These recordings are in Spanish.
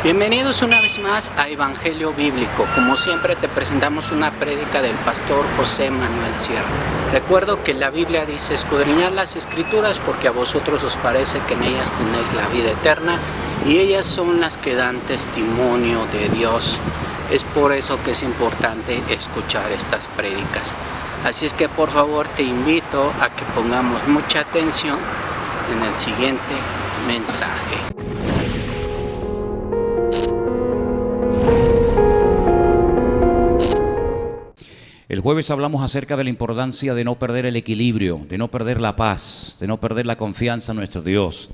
Bienvenidos una vez más a Evangelio Bíblico. Como siempre te presentamos una prédica del pastor José Manuel Sierra. Recuerdo que la Biblia dice: escudriñad las Escrituras porque a vosotros os parece que en ellas tenéis la vida eterna y ellas son las que dan testimonio de Dios. Es por eso que es importante escuchar estas prédicas. Así es que por favor te invito a que pongamos mucha atención en el siguiente mensaje. El jueves hablamos acerca de la importancia de no perder el equilibrio, de no perder la paz, de no perder la confianza en nuestro Dios.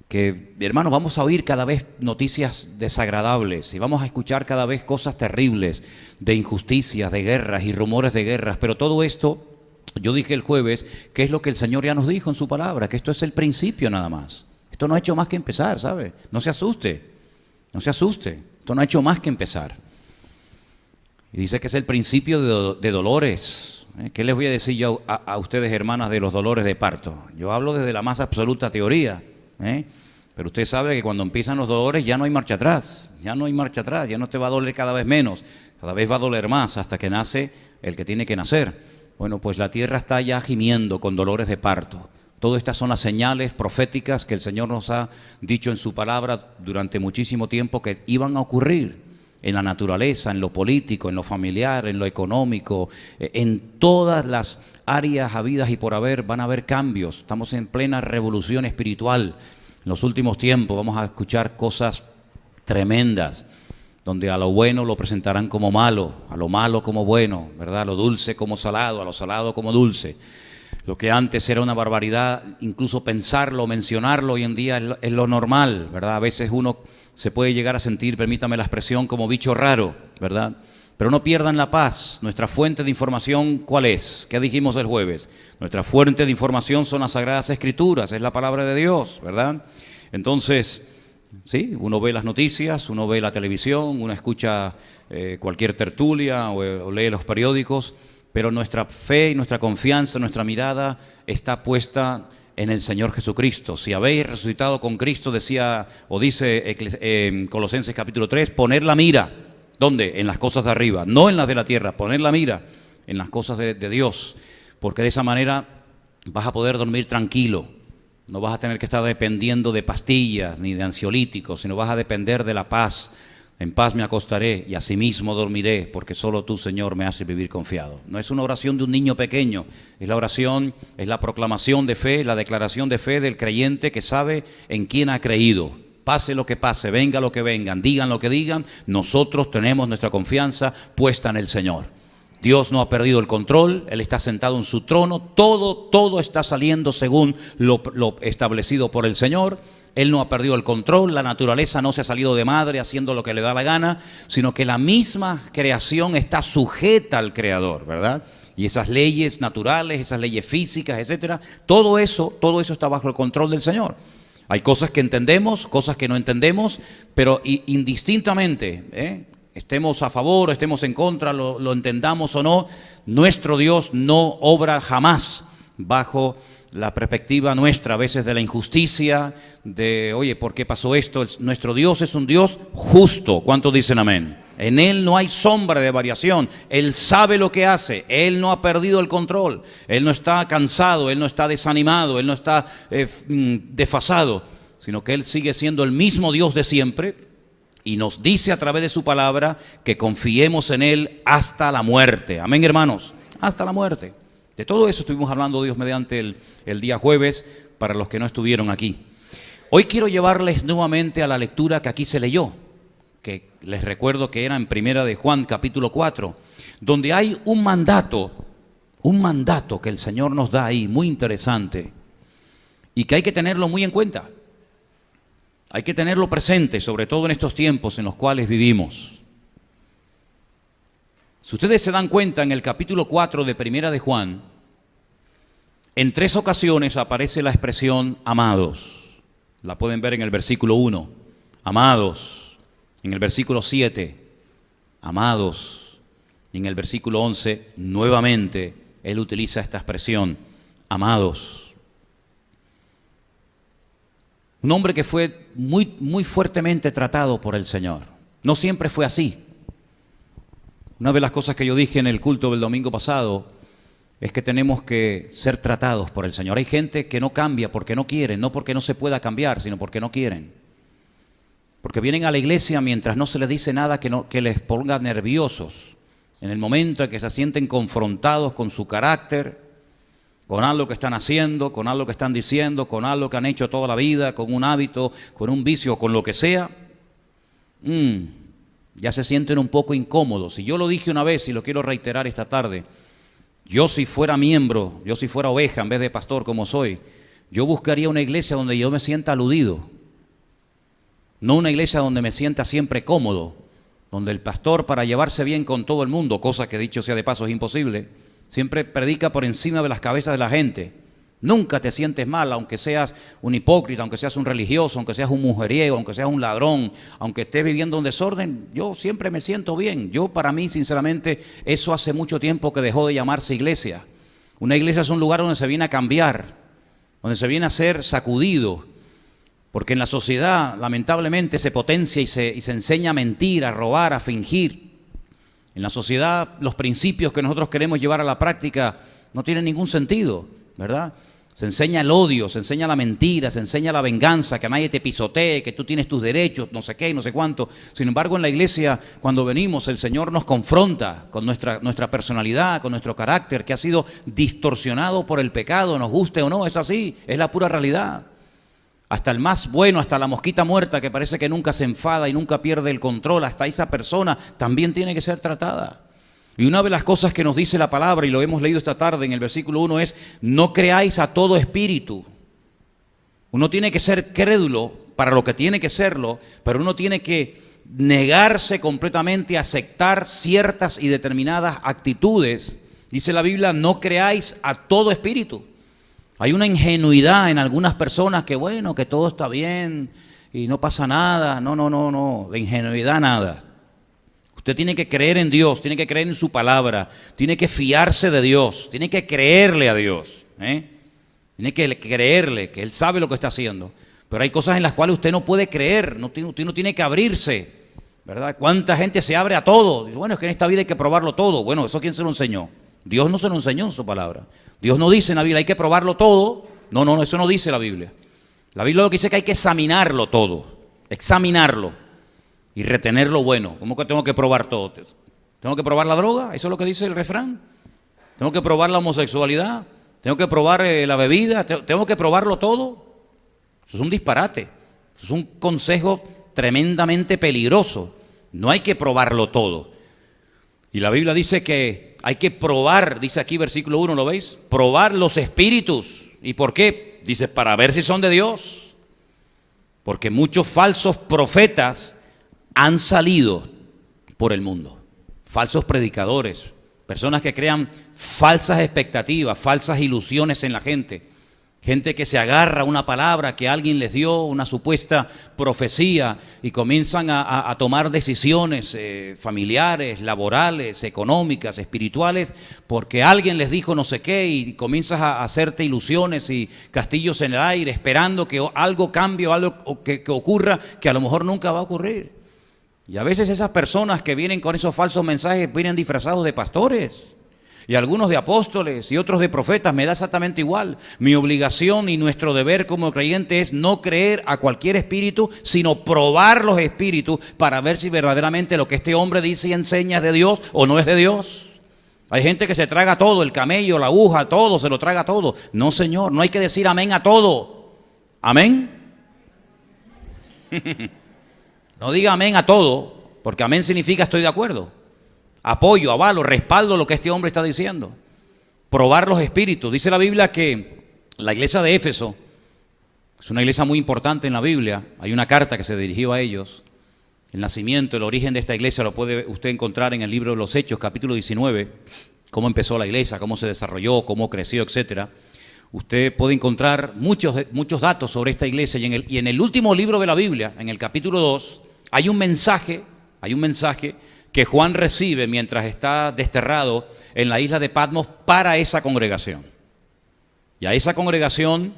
Que, hermanos, vamos a oír cada vez noticias desagradables y vamos a escuchar cada vez cosas terribles de injusticias, de guerras y rumores de guerras. Pero todo esto, yo dije el jueves, que es lo que el Señor ya nos dijo en su palabra, que esto es el principio nada más. Esto no ha hecho más que empezar, ¿sabe? No se asuste, no se asuste. Esto no ha hecho más que empezar. Y dice que es el principio de dolores. ¿Qué les voy a decir yo a ustedes, hermanas, de los dolores de parto? Yo hablo desde la más absoluta teoría, pero usted sabe que cuando empiezan los dolores ya no hay marcha atrás, ya no hay marcha atrás, ya no te va a doler cada vez menos, cada vez va a doler más hasta que nace el que tiene que nacer. Bueno, pues la tierra está ya gimiendo con dolores de parto. Todas estas son las señales proféticas que el Señor nos ha dicho en su palabra durante muchísimo tiempo que iban a ocurrir. En la naturaleza, en lo político, en lo familiar, en lo económico, en todas las áreas habidas y por haber van a haber cambios. Estamos en plena revolución espiritual. En los últimos tiempos vamos a escuchar cosas tremendas, donde a lo bueno lo presentarán como malo, a lo malo como bueno, ¿verdad? A lo dulce como salado, a lo salado como dulce. Lo que antes era una barbaridad, incluso pensarlo, mencionarlo, hoy en día es lo normal, ¿verdad? A veces uno se puede llegar a sentir, permítame la expresión, como bicho raro, ¿verdad? Pero no pierdan la paz. Nuestra fuente de información, ¿cuál es? ¿Qué dijimos el jueves? Nuestra fuente de información son las Sagradas Escrituras, es la palabra de Dios, ¿verdad? Entonces, sí, uno ve las noticias, uno ve la televisión, uno escucha cualquier tertulia o lee los periódicos, pero nuestra fe y nuestra confianza, nuestra mirada está puesta en el Señor Jesucristo. Si habéis resucitado con Cristo, decía o dice Colosenses capítulo 3, poner la mira. ¿Dónde? En las cosas de arriba, no en las de la tierra, poner la mira en las cosas de Dios, porque de esa manera vas a poder dormir tranquilo. No vas a tener que estar dependiendo de pastillas ni de ansiolíticos, sino vas a depender de la paz. En paz me acostaré y asimismo dormiré, porque solo tú, Señor, me haces vivir confiado. No es una oración de un niño pequeño, es la oración, es la proclamación de fe, la declaración de fe del creyente que sabe en quién ha creído. Pase lo que pase, venga lo que vengan, digan lo que digan, nosotros tenemos nuestra confianza puesta en el Señor. Dios no ha perdido el control, Él está sentado en su trono, todo está saliendo según lo establecido por el Señor. Él no ha perdido el control, la naturaleza no se ha salido de madre haciendo lo que le da la gana, sino que la misma creación está sujeta al Creador, ¿verdad? Y esas leyes naturales, esas leyes físicas, etcétera, todo eso está bajo el control del Señor. Hay cosas que entendemos, cosas que no entendemos, pero indistintamente, estemos a favor o estemos en contra, lo entendamos o no, nuestro Dios no obra jamás bajo la perspectiva nuestra, a veces de la injusticia, de, oye, ¿por qué pasó esto? Nuestro Dios es un Dios justo. ¿Cuántos dicen amén? En Él no hay sombra de variación. Él sabe lo que hace. Él no ha perdido el control. Él no está cansado, Él no está desanimado, Él no está desfasado, sino que Él sigue siendo el mismo Dios de siempre y nos dice a través de su palabra que confiemos en Él hasta la muerte. Amén, hermanos, hasta la muerte. De todo eso estuvimos hablando, Dios mediante, el día jueves, para los que no estuvieron aquí. Hoy quiero llevarles nuevamente a la lectura que aquí se leyó, que les recuerdo que era en Primera de Juan, capítulo 4, donde hay un mandato que el Señor nos da ahí, muy interesante, y que hay que tenerlo muy en cuenta. Hay que tenerlo presente, sobre todo en estos tiempos en los cuales vivimos. Si ustedes se dan cuenta, en el capítulo 4 de Primera de Juan, en 3 ocasiones aparece la expresión amados. La pueden ver en el versículo 1, amados. En el versículo 7, amados. Y en el versículo 11, nuevamente, él utiliza esta expresión, amados. Un hombre que fue muy, muy fuertemente tratado por el Señor. No siempre fue así. Una de las cosas que yo dije en el culto del domingo pasado es que tenemos que ser tratados por el Señor. Hay gente que no cambia porque no quieren, no porque no se pueda cambiar, sino porque no quieren. Porque vienen a la iglesia mientras no se les dice nada que les ponga nerviosos. En el momento en que se sienten confrontados con su carácter, con algo que están haciendo, con algo que están diciendo, con algo que han hecho toda la vida, con un hábito, con un vicio, con lo que sea, ya se sienten un poco incómodos. Y yo lo dije una vez y lo quiero reiterar esta tarde. Yo si fuera miembro, yo si fuera oveja en vez de pastor como soy, yo buscaría una iglesia donde yo me sienta aludido. No una iglesia donde me sienta siempre cómodo, donde el pastor, para llevarse bien con todo el mundo, cosa que dicho sea de paso es imposible, siempre predica por encima de las cabezas de la gente. Nunca te sientes mal, aunque seas un hipócrita, aunque seas un religioso, aunque seas un mujeriego, aunque seas un ladrón, aunque estés viviendo un desorden, yo siempre me siento bien. Yo, para mí, sinceramente, eso hace mucho tiempo que dejó de llamarse iglesia. Una iglesia es un lugar donde se viene a cambiar, donde se viene a ser sacudido, porque en la sociedad, lamentablemente, se potencia y se enseña a mentir, a robar, a fingir. En la sociedad, los principios que nosotros queremos llevar a la práctica no tienen ningún sentido, ¿verdad? Se enseña el odio, se enseña la mentira, se enseña la venganza, que nadie te pisotee, que tú tienes tus derechos, no sé qué, no sé cuánto. Sin embargo, en la iglesia, cuando venimos, el Señor nos confronta con nuestra personalidad, con nuestro carácter, que ha sido distorsionado por el pecado, nos guste o no, es así, es la pura realidad. Hasta el más bueno, hasta la mosquita muerta que parece que nunca se enfada y nunca pierde el control, hasta esa persona también tiene que ser tratada. Y una de las cosas que nos dice la palabra, y lo hemos leído esta tarde en el versículo 1, es: no creáis a todo espíritu. Uno tiene que ser crédulo para lo que tiene que serlo, pero uno tiene que negarse completamente a aceptar ciertas y determinadas actitudes. Dice la Biblia: no creáis a todo espíritu. Hay una ingenuidad en algunas personas que bueno, que todo está bien y no pasa nada. No, de ingenuidad nada. Usted tiene que creer en Dios, tiene que creer en su palabra, tiene que fiarse de Dios, tiene que creerle a Dios, tiene que creerle que Él sabe lo que está haciendo. Pero hay cosas en las cuales usted no puede creer, usted no tiene que abrirse, ¿verdad? ¿Cuánta gente se abre a todo? Dice, bueno, es que en esta vida hay que probarlo todo. Bueno, ¿eso quién se lo enseñó? Dios no se lo enseñó en su palabra. Dios no dice en la Biblia hay que probarlo todo. No, eso no dice la Biblia. La Biblia lo que dice es que hay que examinarlo todo, examinarlo y retener lo bueno. ¿Cómo que tengo que probar todo? ¿Tengo que probar la droga? ¿Eso es lo que dice el refrán? ¿Tengo que probar la homosexualidad? ¿Tengo que probar la bebida? ¿Tengo que probarlo todo? Eso es un disparate. Eso es un consejo tremendamente peligroso. No hay que probarlo todo. Y la Biblia dice que hay que probar, dice aquí versículo 1, ¿lo veis? Probar los espíritus. ¿Y por qué? Dice, para ver si son de Dios. Porque muchos falsos profetas han salido por el mundo. Falsos predicadores, personas que crean falsas expectativas, falsas ilusiones en la gente. Gente que se agarra a una palabra que alguien les dio, una supuesta profecía, y comienzan a tomar decisiones familiares, laborales, económicas, espirituales, porque alguien les dijo no sé qué, y comienzas a hacerte ilusiones y castillos en el aire, esperando que algo cambie o algo que ocurra que a lo mejor nunca va a ocurrir. Y a veces esas personas que vienen con esos falsos mensajes vienen disfrazados de pastores, y algunos de apóstoles y otros de profetas. Me da exactamente igual. Mi obligación y nuestro deber como creyente es no creer a cualquier espíritu, sino probar los espíritus para ver si verdaderamente lo que este hombre dice y enseña es de Dios o no es de Dios. Hay gente que se traga todo, el camello, la aguja, todo, se lo traga todo. No, Señor, no hay que decir amén a todo. ¿Amén? No diga amén a todo, porque amén significa estoy de acuerdo. Apoyo, avalo, respaldo lo que este hombre está diciendo. Probar los espíritus. Dice la Biblia que la iglesia de Éfeso es una iglesia muy importante en la Biblia. Hay una carta que se dirigió a ellos. El nacimiento, el origen de esta iglesia lo puede usted encontrar en el libro de los Hechos, capítulo 19. Cómo empezó la iglesia, cómo se desarrolló, cómo creció, etcétera. Usted puede encontrar muchos datos sobre esta iglesia. Y en el último libro de la Biblia, en el capítulo 2, hay un mensaje que Juan recibe mientras está desterrado en la isla de Patmos para esa congregación. Y a esa congregación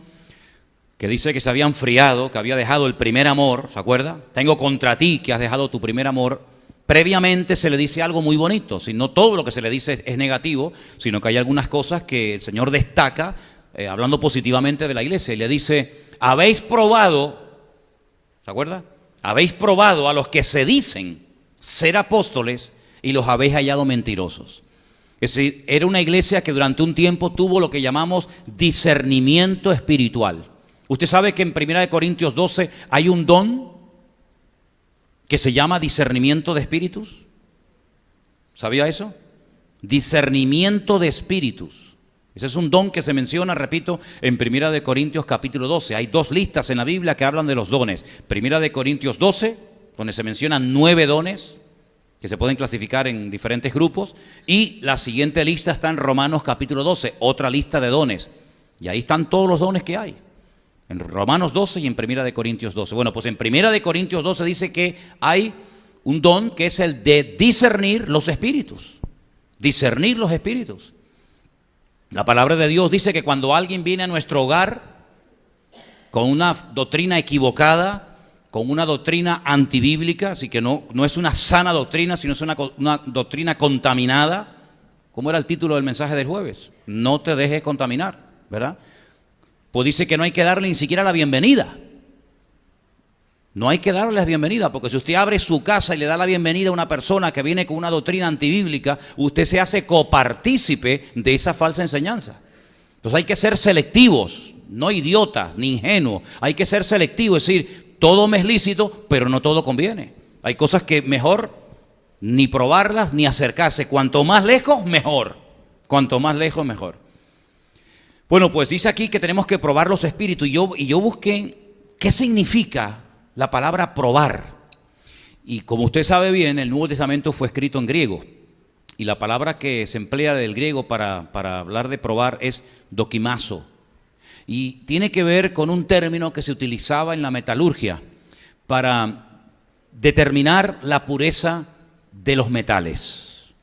que dice que se había enfriado, que había dejado el primer amor, ¿se acuerda? Tengo contra ti que has dejado tu primer amor. Previamente se le dice algo muy bonito, si no todo lo que se le dice es negativo, sino que hay algunas cosas que el Señor destaca, hablando positivamente de la iglesia, y le dice, habéis probado, ¿se acuerda? Habéis probado a los que se dicen ser apóstoles y los habéis hallado mentirosos. Es decir, era una iglesia que durante un tiempo tuvo lo que llamamos discernimiento espiritual. Usted sabe que en 1 Corintios 12 hay un don que se llama discernimiento de espíritus. ¿Sabía eso? Discernimiento de espíritus. Ese es un don que se menciona, repito, en 1 Corintios capítulo 12. Hay dos listas en la Biblia que hablan de los dones. 1 Corintios 12, donde se mencionan 9 dones que se pueden clasificar en diferentes grupos. Y la siguiente lista está en Romanos capítulo 12, otra lista de dones. Y ahí están todos los dones que hay. En Romanos 12 y en 1 Corintios 12. Bueno, pues en 1 Corintios 12 dice que hay un don que es el de discernir los espíritus. Discernir los espíritus. La palabra de Dios dice que cuando alguien viene a nuestro hogar con una doctrina equivocada, con una doctrina antibíblica, así que no es una sana doctrina, sino es una doctrina contaminada. ¿Cómo era el título del mensaje del jueves? No te dejes contaminar, ¿verdad? Pues dice que no hay que darle ni siquiera la bienvenida. No hay que darle la bienvenida, porque si usted abre su casa y le da la bienvenida a una persona que viene con una doctrina antibíblica, usted se hace copartícipe de esa falsa enseñanza. Entonces hay que ser selectivos, no idiotas ni ingenuos. Hay que ser selectivos, es decir, todo me es lícito, pero no todo conviene. Hay cosas que mejor ni probarlas ni acercarse. Cuanto más lejos, mejor. Cuanto más lejos, mejor. Bueno, pues dice aquí que tenemos que probar los espíritus. Y yo busqué qué significa la palabra probar. Y como usted sabe bien, el Nuevo Testamento fue escrito en griego. Y la palabra que se emplea del griego para hablar de probar es dokimazo. Y tiene que ver con un término que se utilizaba en la metalurgia para determinar la pureza de los metales.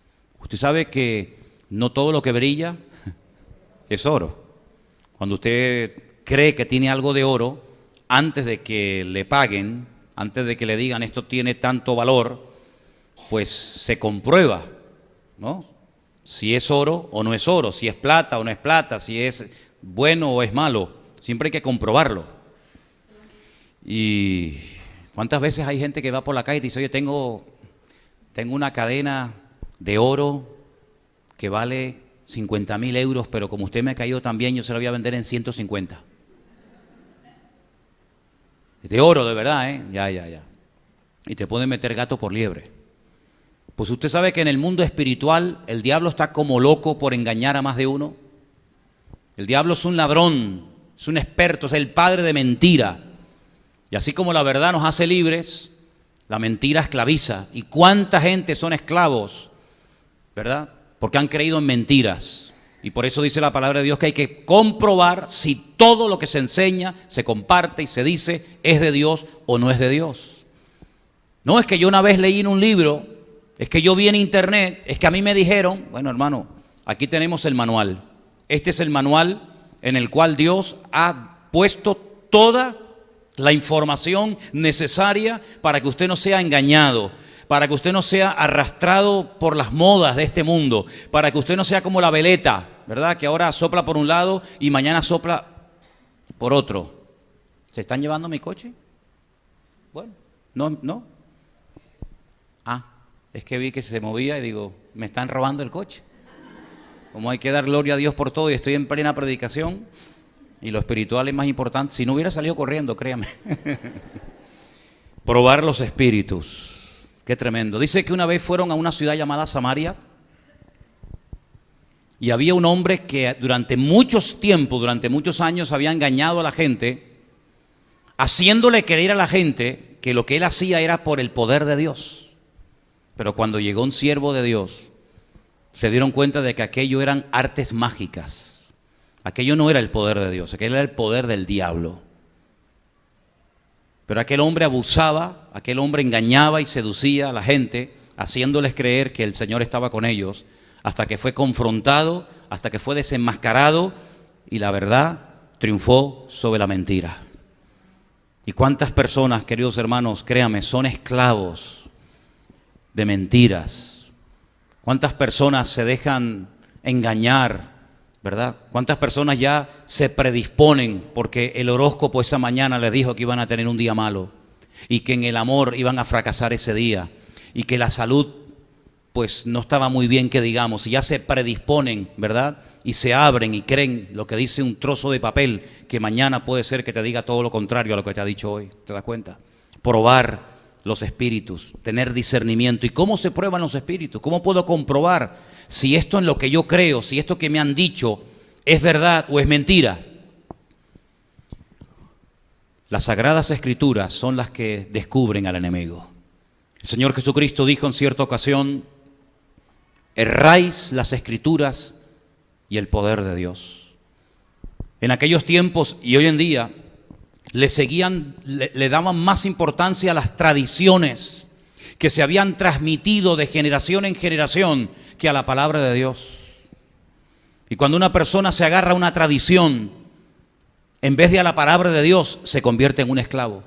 Usted sabe que no todo lo que brilla es oro. Cuando usted cree que tiene algo de oro, antes de que le paguen, antes de que le digan esto tiene tanto valor, pues se comprueba, ¿no? Si es oro o no es oro, si es plata o no es plata, si es bueno o es malo. Siempre hay que comprobarlo. Y ¿cuántas veces hay gente que va por la calle y dice, oye, tengo una cadena de oro que vale 50.000 euros, pero como usted me cayó tan bien, yo se la voy a vender en 150. De oro, de verdad, ¿eh? Ya. Y te pueden meter gato por liebre. Pues usted sabe que en el mundo espiritual el diablo está como loco por engañar a más de uno. El diablo es un ladrón, es un experto, es el padre de mentira. Y así como la verdad nos hace libres, la mentira esclaviza. ¿Y cuánta gente son esclavos, verdad? Porque han creído en mentiras. Y por eso dice la palabra de Dios que hay que comprobar si todo lo que se enseña, se comparte y se dice es de Dios o no es de Dios. No es que yo una vez leí en un libro, es que yo vi en internet, es que a mí me dijeron, bueno hermano, aquí tenemos el manual. Este es el manual en el cual Dios ha puesto toda la información necesaria para que usted no sea engañado, para que usted no sea arrastrado por las modas de este mundo, para que usted no sea como la veleta, ¿verdad? Que ahora sopla por un lado y mañana sopla por otro. ¿Se están llevando mi coche? Bueno, no. Es que vi que se movía y digo, me están robando el coche. Como hay que dar gloria a Dios por todo y estoy en plena predicación y lo espiritual es más importante. Si no hubiera salido corriendo, créame. Probar los espíritus. Qué tremendo. Dice que una vez fueron a una ciudad llamada Samaria y había un hombre que durante muchos tiempos, durante muchos años había engañado a la gente, haciéndole creer a la gente que lo que él hacía era por el poder de Dios. Pero cuando llegó un siervo de Dios, se dieron cuenta de que aquello eran artes mágicas. Aquello no era el poder de Dios, aquello era el poder del diablo. Pero aquel hombre abusaba, aquel hombre engañaba y seducía a la gente, haciéndoles creer que el Señor estaba con ellos, hasta que fue confrontado, hasta que fue desenmascarado y la verdad triunfó sobre la mentira. ¿Y cuántas personas, queridos hermanos, créame, son esclavos de mentiras? ¿Cuántas personas se dejan engañar, verdad? ¿Cuántas personas ya se predisponen porque el horóscopo esa mañana les dijo que iban a tener un día malo y que en el amor iban a fracasar ese día y que la salud pues no estaba muy bien, que digamos, y ya se predisponen, ¿verdad? Y se abren y creen lo que dice un trozo de papel, que mañana puede ser que te diga todo lo contrario a lo que te ha dicho hoy. ¿Te das cuenta? Probar los espíritus, tener discernimiento. ¿Y cómo se prueban los espíritus? ¿Cómo puedo comprobar si esto en lo que yo creo, si esto que me han dicho es verdad o es mentira? Las Sagradas Escrituras son las que descubren al enemigo. El Señor Jesucristo dijo en cierta ocasión: erráis las Escrituras y el poder de Dios. En aquellos tiempos y hoy en día le daban más importancia a las tradiciones que se habían transmitido de generación en generación que a la palabra de Dios. Y cuando una persona se agarra a una tradición en vez de a la palabra de Dios, se convierte en un esclavo.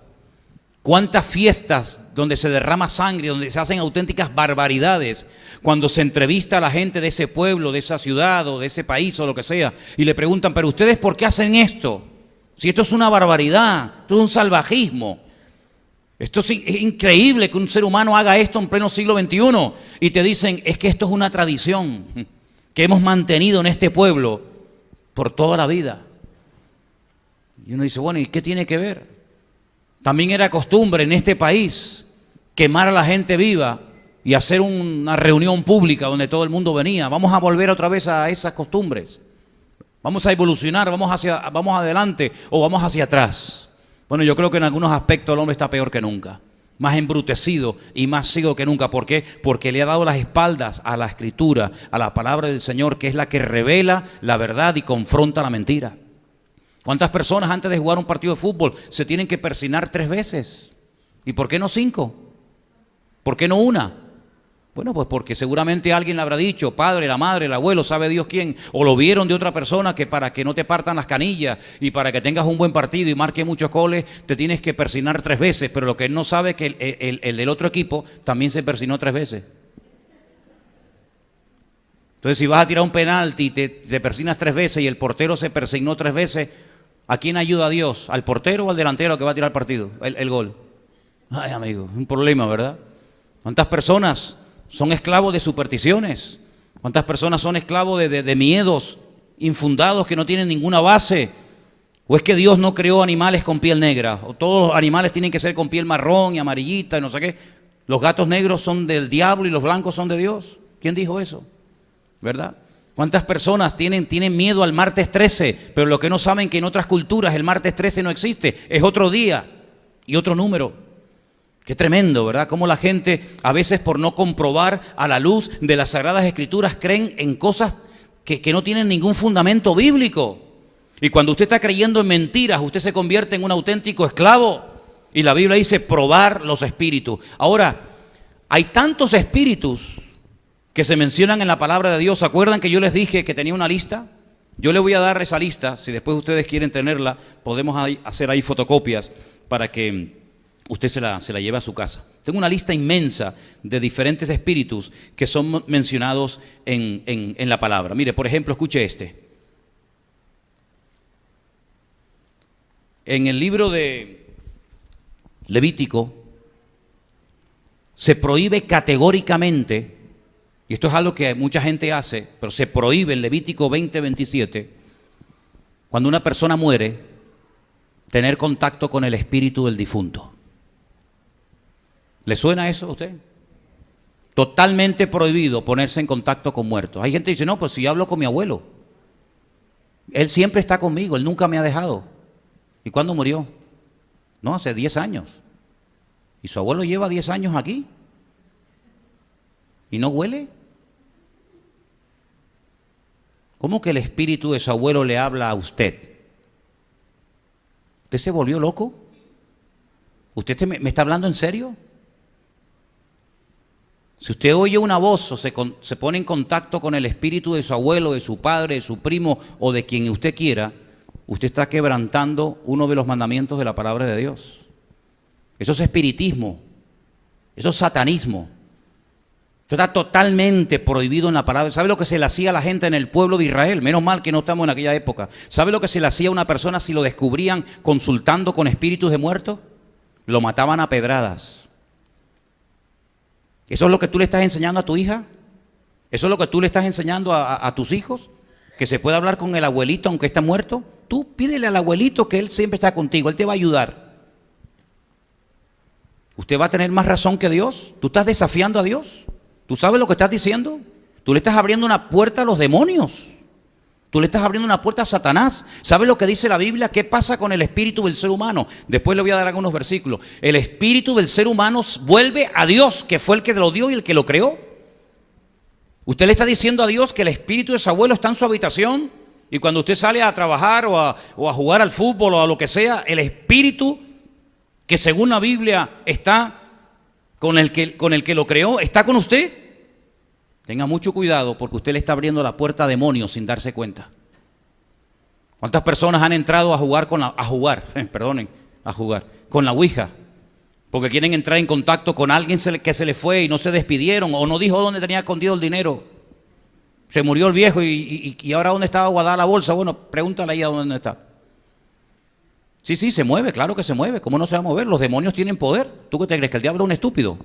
¿Cuántas fiestas donde se derrama sangre, donde se hacen auténticas barbaridades, cuando se entrevista a la gente de ese pueblo, de esa ciudad o de ese país o lo que sea, y le preguntan: ¿pero ustedes por qué hacen esto? Si esto es una barbaridad, esto es un salvajismo. Esto es increíble que un ser humano haga esto en pleno siglo XXI. Y te dicen: es que esto es una tradición que hemos mantenido en este pueblo por toda la vida. Y uno dice: bueno, ¿y qué tiene que ver? También era costumbre en este país quemar a la gente viva y hacer una reunión pública donde todo el mundo venía. Vamos a volver otra vez a esas costumbres. Vamos a evolucionar, vamos adelante o vamos hacia atrás. Bueno, yo creo que en algunos aspectos el hombre está peor que nunca, más embrutecido y más ciego que nunca. ¿Por qué? Porque le ha dado las espaldas a la Escritura, a la palabra del Señor, que es la que revela la verdad y confronta la mentira. ¿Cuántas personas antes de jugar un partido de fútbol se tienen que persignar 3 veces? ¿Y por qué no 5? ¿Por qué no 1? Bueno, pues porque seguramente alguien le habrá dicho, padre, la madre, el abuelo, sabe Dios quién, o lo vieron de otra persona, que para que no te partan las canillas y para que tengas un buen partido y marque muchos goles, te tienes que persignar 3 veces. Pero lo que él no sabe es que el del otro equipo también se persignó 3 veces. Entonces, si vas a tirar un penalti y te persignas 3 veces y el portero se persignó 3 veces, ¿a quién ayuda a Dios? ¿Al portero o al delantero que va a tirar el partido, el gol? Ay, amigo, es un problema, ¿verdad? ¿Cuántas personas son esclavos de supersticiones? ¿Cuántas personas son esclavos de miedos infundados que no tienen ninguna base? ¿O es que Dios no creó animales con piel negra? ¿O todos los animales tienen que ser con piel marrón y amarillita y no sé qué? ¿Los gatos negros son del diablo y los blancos son de Dios? ¿Quién dijo eso? ¿Verdad? ¿Cuántas personas tienen miedo al martes 13? Pero lo que no saben que en otras culturas el martes 13 no existe, es otro día y otro número. Qué tremendo, ¿verdad? Cómo la gente a veces, por no comprobar a la luz de las Sagradas Escrituras, creen en cosas que no tienen ningún fundamento bíblico. Y cuando usted está creyendo en mentiras, usted se convierte en un auténtico esclavo. Y la Biblia dice: probar los espíritus. Ahora, hay tantos espíritus que se mencionan en la palabra de Dios. ¿Se acuerdan que yo les dije que tenía una lista? Yo les voy a dar esa lista. Si después ustedes quieren tenerla, podemos hacer ahí fotocopias para que usted se la lleve a su casa. Tengo una lista inmensa de diferentes espíritus que son mencionados en la palabra. Mire, por ejemplo, escuche este. En el libro de Levítico se prohíbe categóricamente, y esto es algo que mucha gente hace, pero se prohíbe en Levítico 20:27, cuando una persona muere, tener contacto con el espíritu del difunto. ¿Le suena eso a usted? Totalmente prohibido ponerse en contacto con muertos. Hay gente que dice: no, pues si yo hablo con mi abuelo, él siempre está conmigo, él nunca me ha dejado. ¿Y cuándo murió? No, hace 10 años. ¿Y su abuelo lleva 10 años aquí? ¿Y no huele? ¿Cómo que el espíritu de su abuelo le habla a usted? ¿Usted se volvió loco? ¿Usted me está hablando en serio? Si usted oye una voz o se pone en contacto con el espíritu de su abuelo, de su padre, de su primo o de quien usted quiera, usted está quebrantando uno de los mandamientos de la palabra de Dios. Eso es espiritismo. Eso es satanismo. Eso está totalmente prohibido en la palabra. ¿Sabe lo que se le hacía a la gente en el pueblo de Israel? Menos mal que no estamos en aquella época. ¿Sabe lo que se le hacía a una persona si lo descubrían consultando con espíritus de muertos? Lo mataban a pedradas. ¿Eso es lo que tú le estás enseñando a tu hija? ¿Eso es lo que tú le estás enseñando a tus hijos? ¿Que se puede hablar con el abuelito aunque está muerto? Tú pídele al abuelito que él siempre está contigo, él te va a ayudar. ¿Usted va a tener más razón que Dios? ¿Tú estás desafiando a Dios? ¿Tú sabes lo que estás diciendo? Tú le estás abriendo una puerta a los demonios. Tú le estás abriendo una puerta a Satanás. ¿Sabes lo que dice la Biblia? ¿Qué pasa con el espíritu del ser humano? Después le voy a dar algunos versículos. El espíritu del ser humano vuelve a Dios, que fue el que lo dio y el que lo creó. Usted le está diciendo a Dios que el espíritu de su abuelo está en su habitación, y cuando usted sale a trabajar o a jugar al fútbol o a lo que sea, el espíritu que según la Biblia está con el que lo creó, está con usted. Tenga mucho cuidado porque usted le está abriendo la puerta a demonios sin darse cuenta. ¿Cuántas personas han entrado a jugar con la ouija? Porque quieren entrar en contacto con alguien que se le fue y no se despidieron o no dijo dónde tenía escondido el dinero. Se murió el viejo y ahora dónde estaba guardada la bolsa. Bueno, pregúntale ahí a dónde está. Sí, se mueve, claro que se mueve. ¿Cómo no se va a mover? Los demonios tienen poder. ¿Tú qué te crees? ¿Que el diablo es un estúpido?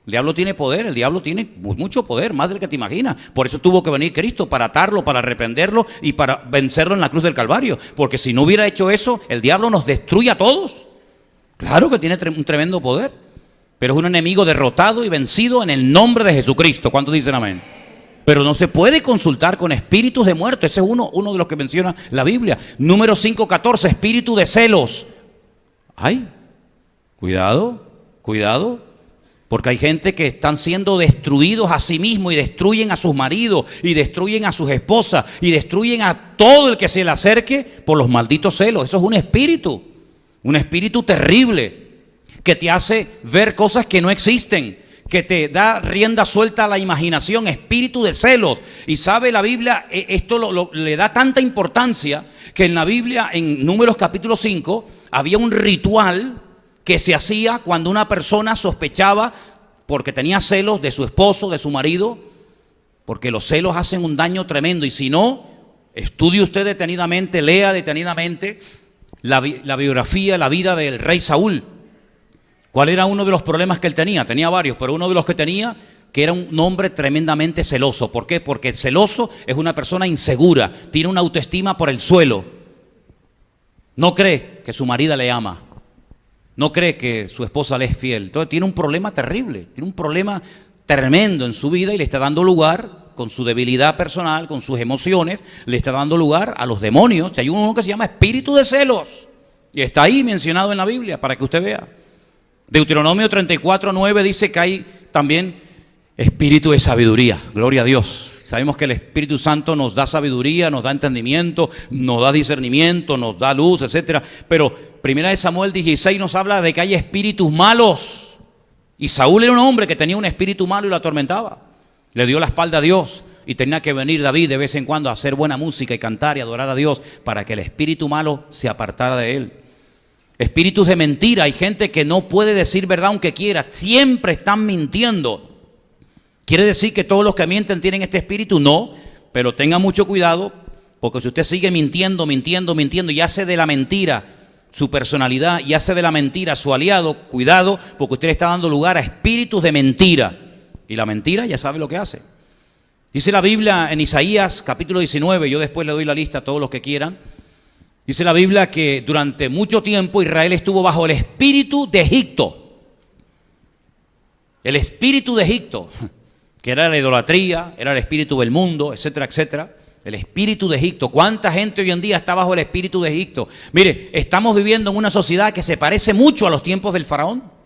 El diablo tiene poder, el diablo tiene mucho poder, más del que te imaginas. Por eso tuvo que venir Cristo, para atarlo, para reprenderlo y para vencerlo en la cruz del Calvario. Porque si no hubiera hecho eso, el diablo nos destruye a todos. Claro que tiene un tremendo poder, pero es un enemigo derrotado y vencido en el nombre de Jesucristo. ¿Cuántos dicen amén? Pero no se puede consultar con espíritus de muertos. Ese es uno de los que menciona la Biblia. Número 5:14, espíritu de celos. Ay, cuidado. Porque hay gente que están siendo destruidos a sí mismos y destruyen a sus maridos y destruyen a sus esposas y destruyen a todo el que se le acerque por los malditos celos. Eso es un espíritu terrible que te hace ver cosas que no existen, que te da rienda suelta a la imaginación, espíritu de celos. Y sabe la Biblia, esto le da tanta importancia que en la Biblia, en Números capítulo 5, había un ritual que se hacía cuando una persona sospechaba porque tenía celos de su esposo, de su marido, porque los celos hacen un daño tremendo. Y si no, estudie usted detenidamente, lea detenidamente la biografía, la vida del rey Saúl. ¿Cuál era uno de los problemas que él tenía? Tenía varios, pero uno de los que tenía, que era un hombre tremendamente celoso. ¿Por qué? Porque el celoso es una persona insegura, tiene una autoestima por el suelo. No cree que su marido le ama. No cree que su esposa le es fiel. Entonces tiene un problema terrible, tiene un problema tremendo en su vida y le está dando lugar, con su debilidad personal, con sus emociones, le está dando lugar a los demonios. Y hay uno que se llama espíritu de celos. Y está ahí mencionado en la Biblia para que usted vea. Deuteronomio 34:9 dice que hay también espíritu de sabiduría. Gloria a Dios. Sabemos que el Espíritu Santo nos da sabiduría, nos da entendimiento, nos da discernimiento, nos da luz, etcétera. Pero 1 Samuel 16 nos habla de que hay espíritus malos. Y Saúl era un hombre que tenía un espíritu malo y lo atormentaba. Le dio la espalda a Dios y tenía que venir David de vez en cuando a hacer buena música y cantar y adorar a Dios para que el espíritu malo se apartara de él. Espíritus de mentira. Hay gente que no puede decir verdad aunque quiera. Siempre están mintiendo. ¿Quiere decir que todos los que mienten tienen este espíritu? No, pero tenga mucho cuidado, porque si usted sigue mintiendo y hace de la mentira su personalidad y hace de la mentira su aliado, cuidado, porque usted le está dando lugar a espíritus de mentira. Y la mentira ya sabe lo que hace. Dice la Biblia en Isaías capítulo 19, yo después le doy la lista a todos los que quieran. Dice la Biblia que durante mucho tiempo Israel estuvo bajo el espíritu de Egipto. El espíritu de Egipto, que era la idolatría, era el espíritu del mundo, etcétera, etcétera. El espíritu de Egipto. ¿Cuánta gente hoy en día está bajo el espíritu de Egipto? Mire, estamos viviendo en una sociedad que se parece mucho a los tiempos del faraón.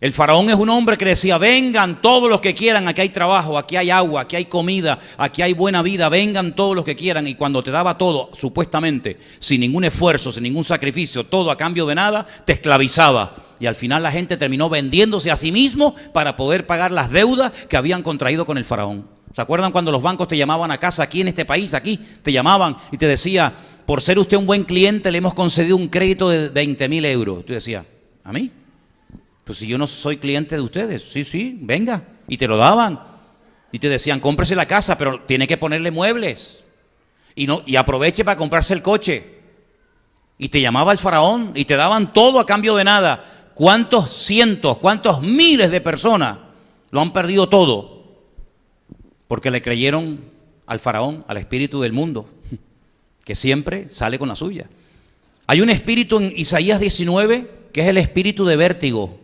El faraón es un hombre que decía, vengan todos los que quieran, aquí hay trabajo, aquí hay agua, aquí hay comida, aquí hay buena vida, vengan todos los que quieran. Y cuando te daba todo, supuestamente, sin ningún esfuerzo, sin ningún sacrificio, todo a cambio de nada, te esclavizaba. Y al final la gente terminó vendiéndose a sí mismo para poder pagar las deudas que habían contraído con el faraón. ¿Se acuerdan cuando los bancos te llamaban a casa aquí en este país, aquí? Te llamaban y te decía, por ser usted un buen cliente le hemos concedido un crédito de 20.000 euros. Tú decías, ¿a mí? Pues si yo no soy cliente de ustedes. Sí, venga. Y te lo daban. Y te decían, cómprese la casa, pero tiene que ponerle muebles. Y aproveche para comprarse el coche. Y te llamaba el faraón y te daban todo a cambio de nada. ¿Cuántos cientos, cuántos miles de personas lo han perdido todo? Porque le creyeron al faraón, al espíritu del mundo, que siempre sale con la suya. Hay un espíritu en Isaías 19 que es el espíritu de vértigo.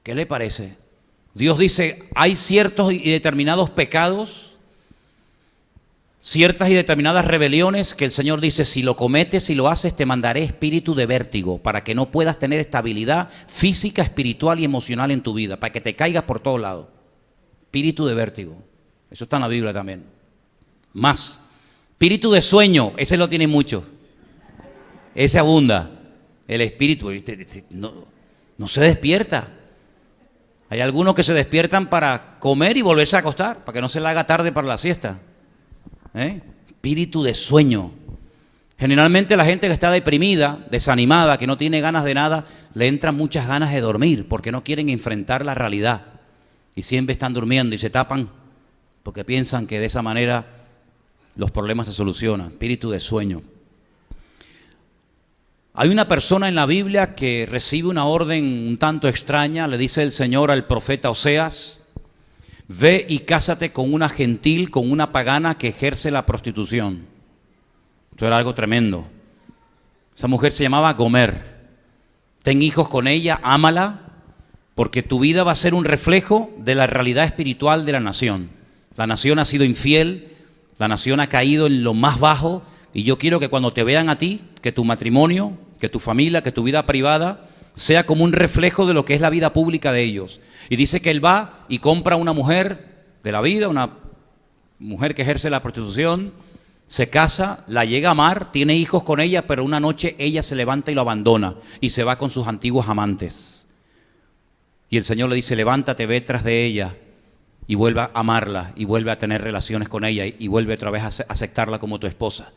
¿Qué le parece? Dios dice, hay ciertos y determinados pecados, ciertas y determinadas rebeliones que el Señor dice, si lo cometes, si lo haces, te mandaré espíritu de vértigo para que no puedas tener estabilidad física, espiritual y emocional en tu vida, para que te caigas por todos lados. Espíritu de vértigo. Eso está en la Biblia también. Más. Espíritu de sueño, ese lo tiene mucho. Ese abunda. El espíritu no se despierta. Hay algunos que se despiertan para comer y volverse a acostar, para que no se le haga tarde para la siesta. Espíritu de sueño. Generalmente la gente que está deprimida, desanimada, que no tiene ganas de nada, le entran muchas ganas de dormir porque no quieren enfrentar la realidad. Y siempre están durmiendo y se tapan porque piensan que de esa manera los problemas se solucionan. Espíritu de sueño. Hay una persona en la Biblia que recibe una orden un tanto extraña. Le dice el Señor al profeta Oseas, ve y cásate con una gentil, con una pagana que ejerce la prostitución. Esto era algo tremendo. Esa mujer se llamaba Gomer. Ten hijos con ella, ámala, porque tu vida va a ser un reflejo de la realidad espiritual de la nación. La nación ha sido infiel, la nación ha caído en lo más bajo, y yo quiero que cuando te vean a ti, que tu matrimonio, que tu familia, que tu vida privada sea como un reflejo de lo que es la vida pública de ellos. Y dice que él va y compra una mujer de la vida, una mujer que ejerce la prostitución, se casa, la llega a amar, tiene hijos con ella, pero una noche ella se levanta y lo abandona y se va con sus antiguos amantes. Y el Señor le dice, levántate, ve tras de ella y vuelve a amarla y vuelve a tener relaciones con ella y vuelve otra vez a aceptarla como tu esposa.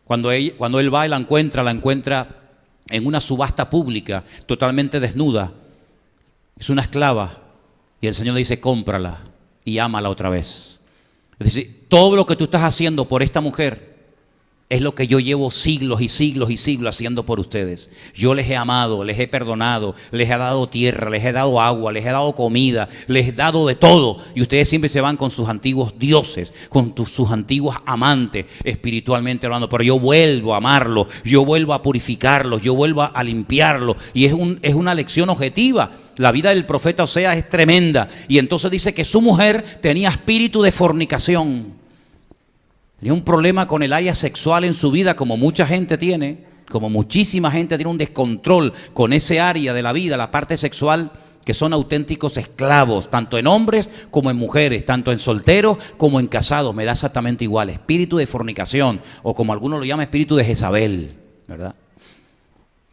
Cuando él va y la encuentra en una subasta pública, totalmente desnuda. Es una esclava. Y el Señor le dice, cómprala y ámala otra vez. Es decir, todo lo que tú estás haciendo por esta mujer es lo que yo llevo siglos y siglos y siglos haciendo por ustedes. Yo les he amado, les he perdonado, les he dado tierra, les he dado agua, les he dado comida, les he dado de todo. Y ustedes siempre se van con sus antiguos dioses, con sus antiguos amantes, espiritualmente hablando. Pero yo vuelvo a amarlos, yo vuelvo a purificarlos, yo vuelvo a limpiarlos. Y es una lección objetiva. La vida del profeta Oseas es tremenda. Y entonces dice que su mujer tenía espíritu de fornicación. Tenía un problema con el área sexual en su vida, como mucha gente tiene, como muchísima gente tiene un descontrol con ese área de la vida, la parte sexual, que son auténticos esclavos, tanto en hombres como en mujeres, tanto en solteros como en casados, me da exactamente igual. Espíritu de fornicación, o como algunos lo llaman, espíritu de Jezabel, ¿verdad?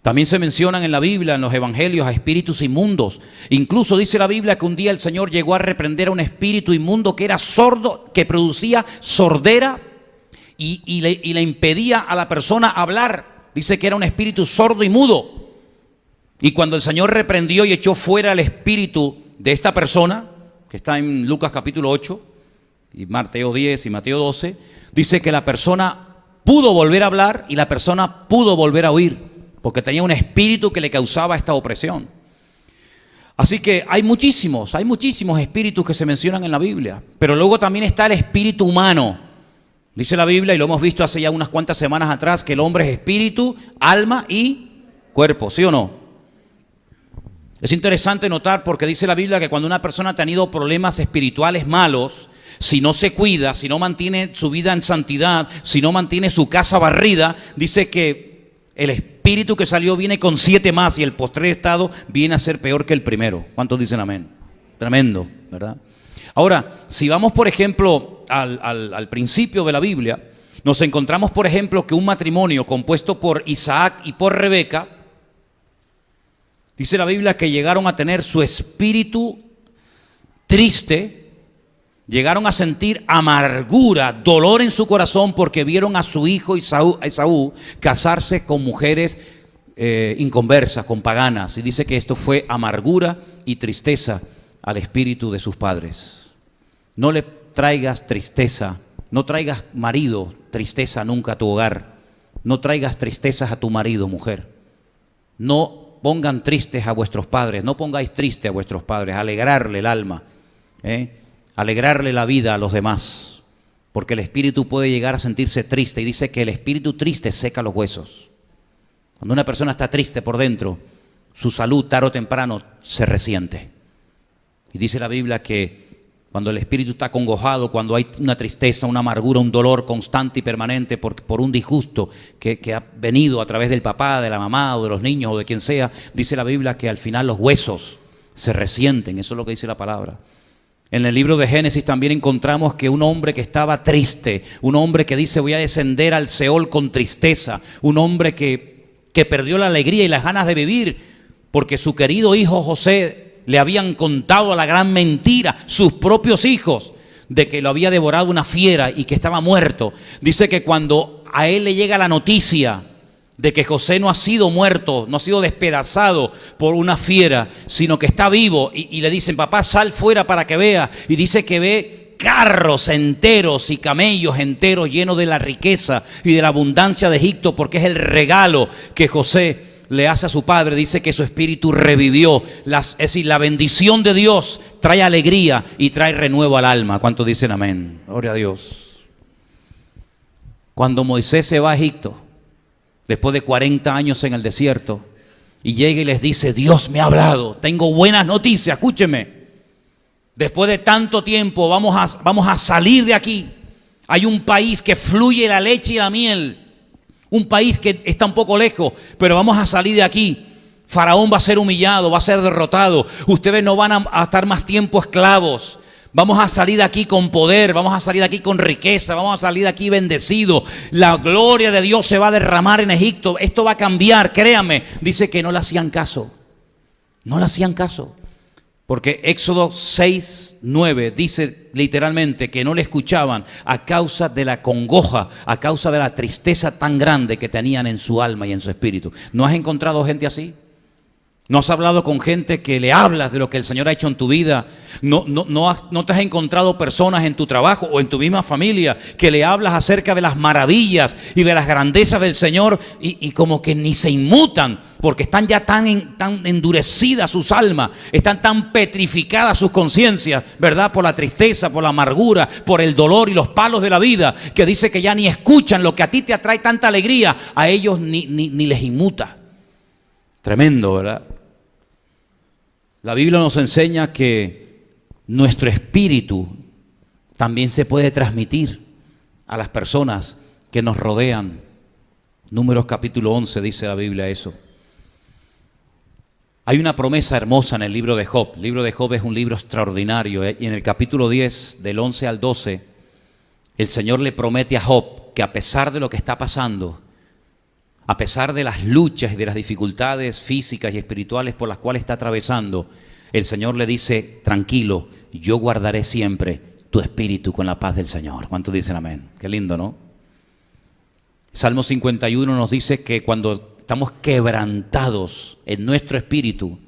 También se mencionan en la Biblia, en los evangelios, a espíritus inmundos. Incluso dice la Biblia que un día el Señor llegó a reprender a un espíritu inmundo que era sordo, que producía sordera y le impedía a la persona hablar. Dice que era un espíritu sordo y mudo. Y cuando el Señor reprendió y echó fuera el espíritu de esta persona, que está en Lucas capítulo 8, y Mateo 10 y Mateo 12, dice que la persona pudo volver a hablar y la persona pudo volver a oír, porque tenía un espíritu que le causaba esta opresión. Así que hay muchísimos espíritus que se mencionan en la Biblia, pero luego también está el espíritu humano. Dice la Biblia, y lo hemos visto hace ya unas cuantas semanas atrás, que el hombre es espíritu, alma y cuerpo, ¿sí o no? Es interesante notar porque dice la Biblia que cuando una persona ha tenido problemas espirituales malos, si no se cuida, si no mantiene su vida en santidad, si no mantiene su casa barrida, dice que el espíritu que salió viene con 7 más y el postrer estado viene a ser peor que el primero. ¿Cuántos dicen amén? Tremendo, ¿verdad? Ahora, si vamos por ejemplo al principio de la Biblia, nos encontramos por ejemplo que un matrimonio compuesto por Isaac y por Rebeca, dice la Biblia que llegaron a tener su espíritu triste, llegaron a sentir amargura, dolor en su corazón porque vieron a su hijo Esaú casarse con mujeres inconversas, con paganas. Y dice que esto fue amargura y tristeza al espíritu de sus padres. No le traigas tristeza, no traigas marido, tristeza nunca a tu hogar. No traigas tristezas a tu marido, mujer. No pongan tristes a vuestros padres, no pongáis triste a vuestros padres, alegrarle el alma, alegrarle la vida a los demás, porque el espíritu puede llegar a sentirse triste, y dice que el espíritu triste seca los huesos. Cuando una persona está triste por dentro, su salud tarde o temprano se resiente. Y dice la Biblia que cuando el espíritu está acongojado, cuando hay una tristeza, una amargura, un dolor constante y permanente por un disgusto que ha venido a través del papá, de la mamá o de los niños o de quien sea, dice la Biblia que al final los huesos se resienten. Eso es lo que dice la palabra. En el libro de Génesis también encontramos que un hombre que estaba triste, un hombre que dice voy a descender al Seol con tristeza, un hombre que perdió la alegría y las ganas de vivir porque su querido hijo José le habían contado la gran mentira, sus propios hijos, de que lo había devorado una fiera y que estaba muerto. Dice que cuando a él le llega la noticia de que José no ha sido muerto, no ha sido despedazado por una fiera, sino que está vivo, y le dicen, papá, sal fuera para que vea. Y dice que ve carros enteros y camellos enteros llenos de la riqueza y de la abundancia de Egipto, porque es el regalo que José le hace a su padre. Dice que su espíritu revivió. Es decir, la bendición de Dios trae alegría y trae renuevo al alma. ¿Cuántos dicen amén? Gloria a Dios. Cuando Moisés se va a Egipto, después de 40 años en el desierto, y llega y les dice, Dios me ha hablado, tengo buenas noticias, escúcheme. Después de tanto tiempo vamos a salir de aquí. Hay un país que fluye la leche y la miel. Un país que está un poco lejos, pero vamos a salir de aquí. Faraón va a ser humillado, va a ser derrotado. Ustedes no van a estar más tiempo esclavos. Vamos a salir de aquí con poder, vamos a salir de aquí con riqueza, vamos a salir de aquí bendecidos. La gloria de Dios se va a derramar en Egipto. Esto va a cambiar, créanme. Dice que no le hacían caso. No le hacían caso. Porque Éxodo 6:9 dice literalmente que no le escuchaban a causa de la congoja, a causa de la tristeza tan grande que tenían en su alma y en su espíritu. ¿No has encontrado gente así? ¿No has hablado con gente que le hablas de lo que el Señor ha hecho en tu vida? ¿No te has encontrado personas en tu trabajo o en tu misma familia que le hablas acerca de las maravillas y de las grandezas del Señor y como que ni se inmutan porque están ya tan endurecidas sus almas, están tan petrificadas sus conciencias, ¿verdad? Por la tristeza, por la amargura, por el dolor y los palos de la vida, que dice que ya ni escuchan lo que a ti te atrae tanta alegría, a ellos ni les inmuta. Tremendo, ¿verdad? La Biblia nos enseña que nuestro espíritu también se puede transmitir a las personas que nos rodean. Números capítulo 11 dice la Biblia eso. Hay una promesa hermosa en el libro de Job. El libro de Job es un libro extraordinario, y en el capítulo 10, del 11 al 12, el Señor le promete a Job que a pesar de lo que está pasando, a pesar de las luchas y de las dificultades físicas y espirituales por las cuales está atravesando, el Señor le dice, tranquilo, yo guardaré siempre tu espíritu con la paz del Señor. ¿Cuántos dicen amén? Qué lindo, ¿no? Salmo 51 nos dice que cuando estamos quebrantados en nuestro espíritu,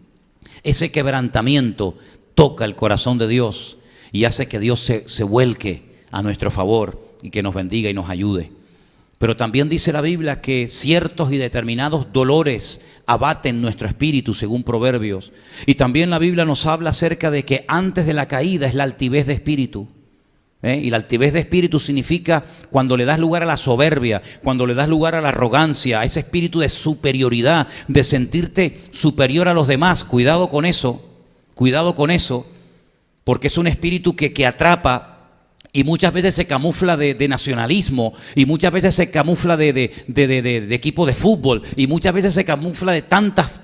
ese quebrantamiento toca el corazón de Dios y hace que Dios se vuelque a nuestro favor y que nos bendiga y nos ayude. Pero también dice la Biblia que ciertos y determinados dolores abaten nuestro espíritu, según Proverbios. Y también la Biblia nos habla acerca de que antes de la caída es la altivez de espíritu. Y la altivez de espíritu significa cuando le das lugar a la soberbia, cuando le das lugar a la arrogancia, a ese espíritu de superioridad, de sentirte superior a los demás. Cuidado con eso, porque es un espíritu que atrapa. Y muchas veces se camufla de nacionalismo, y muchas veces se camufla de equipo de fútbol, y muchas veces se camufla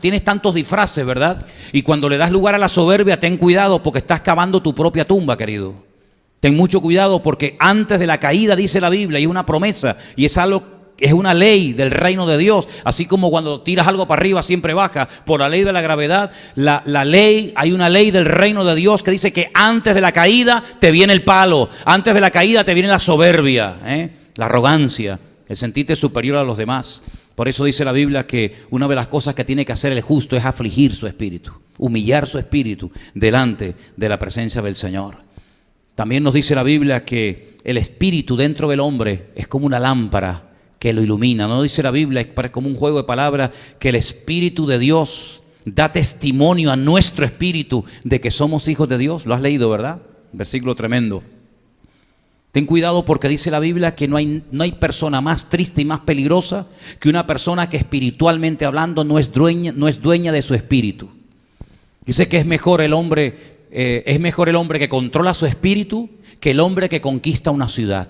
tienes tantos disfraces, ¿verdad? Y cuando le das lugar a la soberbia, ten cuidado porque estás cavando tu propia tumba, querido. Ten mucho cuidado porque antes de la caída, dice la Biblia, y es una promesa, y es una ley del reino de Dios, así como cuando tiras algo para arriba siempre baja por la ley de la gravedad. Hay una ley del reino de Dios que dice que antes de la caída te viene el palo, antes de la caída te viene la soberbia, la arrogancia, el sentirte superior a los demás. Por eso dice la Biblia que una de las cosas que tiene que hacer el justo es afligir su espíritu, humillar su espíritu delante de la presencia del Señor. También nos dice la Biblia que el espíritu dentro del hombre es como una lámpara que lo ilumina. No dice la Biblia, es como un juego de palabras, que el Espíritu de Dios da testimonio a nuestro espíritu de que somos hijos de Dios. Lo has leído, ¿verdad? Versículo tremendo. Ten cuidado porque dice la Biblia que no hay persona más triste y más peligrosa que una persona que espiritualmente hablando no es dueña de su espíritu. Dice que es mejor el hombre que controla su espíritu que el hombre que conquista una ciudad.